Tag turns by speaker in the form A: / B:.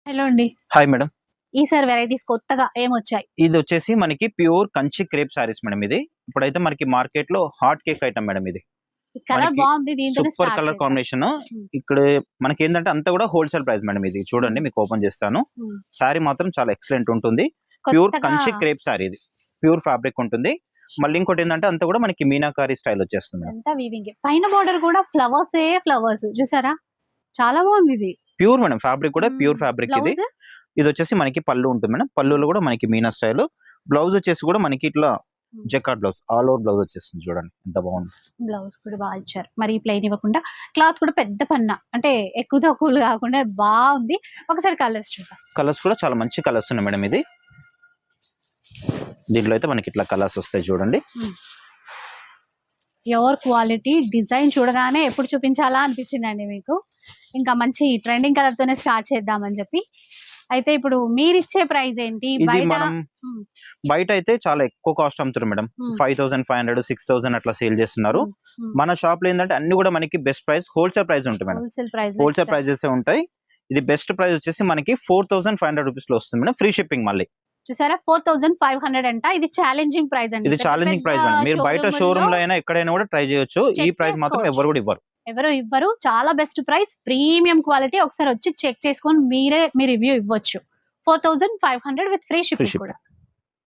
A: Hello అండి.
B: Hi madam.
A: ఈసారి varieties కొత్తగా ఏమొచ్చాయి?
B: ఇది వచ్చేసి మనకి pure Kanchi crepe saris madam ఇది. ఇప్పుడైతే మనకి మార్కెట్ లో హాట్ కేక్ ఐటమ్ మేడం ఇది.
A: ఈ కలర్
B: మనకి
A: బాగుంది. దీంతోనే
B: సూపర్
A: స్టార్ట్
B: కలర్
A: చేద్దాం.
B: కాంబినేషన్.
A: హ్మ్.
B: ఇక్కడ మనకి ఏంటంటే అంతా కూడా హోల్సేల్ ప్రైస్ మేడం ఇది. చూడండి మీకు ఓపెన్ చేస్తాను.
A: హ్మ్.
B: సారీ మాత్రం చాలా ఎక్సలెంట్ ఉంటుంది. ప్యూర్
A: కొత్తగా
B: కంచి క్రేప్ సారీ ఇది. ప్యూర్ ఫ్యాబ్రిక్ ఉంటుంది. మళ్ళీ ఇంకోటి ఏంటంటే అంతా కూడా మనకి మీనాకారి స్టైల్ వచ్చేస్తుంది మేడం.
A: అంతా వీవింగ్. పైన బోర్డర్ కూడా ఫ్లవర్స్ చూసారా? చాలా బాగుంది ఇది.
B: ప్యూర్ మేడం ఫ్యాబ్రిక్ కూడా ప్యూర్ ఫ్యాబ్రిక్ ఇది.
A: బ్లౌజ్
B: ఇది వచ్చేసి మనకి పళ్ళు ఉంటుంది మేడం. పళ్ళులో కూడా మనకి మీనా స్టైల్. బ్లౌజ్ వచ్చేసి కూడా మనకి ఇట్లా jacquard blouse, all over blouse వచ్చేస్తుంది. చూడండి ఎంత బాగుంది.
A: బ్లౌజ్ కూడా బాగా ఇచ్చారు. మరి ప్లెయిన్ ఇవ్వకుండా క్లాత్ కూడా పెద్ద పన్న అంటే ఎక్కువ తక్కువలు కాకుండా బాగుంది. ఒకసారి కలర్స్ చూద్దాం.
B: కలర్స్ కూడా చాలా మంచి కలర్స్ ఉన్నాయి మేడం ఇది. దీంట్లో అయితే మనకి ఇట్లా కలర్స్ వస్తాయి చూడండి.
A: ప్యూర్ క్వాలిటీ డిజైన్ చూడగానే ఎప్పుడు చూపించాలా అనిపించిందండి మీకు. ఇంకా మంచి ట్రెండింగ్ కలర్ తోనే స్టార్ట్ చేద్దామని చెప్పి. అయితే ఇప్పుడు మీరు ఇచ్చే ప్రైస్ ఏంటి?
B: ఇది మనం బయట అయితే చాలా ఎక్కువ కాస్ట్ అమ్ముతారు మేడం. 5500 6000 అట్లా సేల్ చేస్తున్నారు. మన షాప్ లో ఏంటంటే అన్ని కూడా మనకి బెస్ట్ ప్రైస్ హోల్సేల్ ప్రైస్ ఉంటుంది మేడం. హోల్సేల్ ప్రైజెస్ ఉంటాయి. ఇది బెస్ట్ ప్రైస్ వచ్చేసి మనకి 4500 రూపీస్ లో వస్తుంది మేడం. ఫ్రీ షిప్పింగ్ మళ్ళీ.
A: చూసారా 4500 అంట. ఇది ఛాలెంజింగ్ ప్రైస్ అండి.
B: ఇది ఛాలెంజింగ్ ప్రైస్ మేడం. మీరు బయట షోరూమ్ లో అయినా ఎక్కడైనా కూడా ట్రై చేయొచ్చు. ఈ ప్రైస్ మాత్రం ఎవరు కూడా
A: ఇవ్వరు. చాలా బెస్ట్ ప్రైస్, ప్రీమియం క్వాలిటీ. ఒకసారి వచ్చి చెక్ చేసుకొని మీ రివ్యూ ఇవ్వచ్చు. 4500 విత్ ఫ్రీ షిప్పింగ్ కూడా.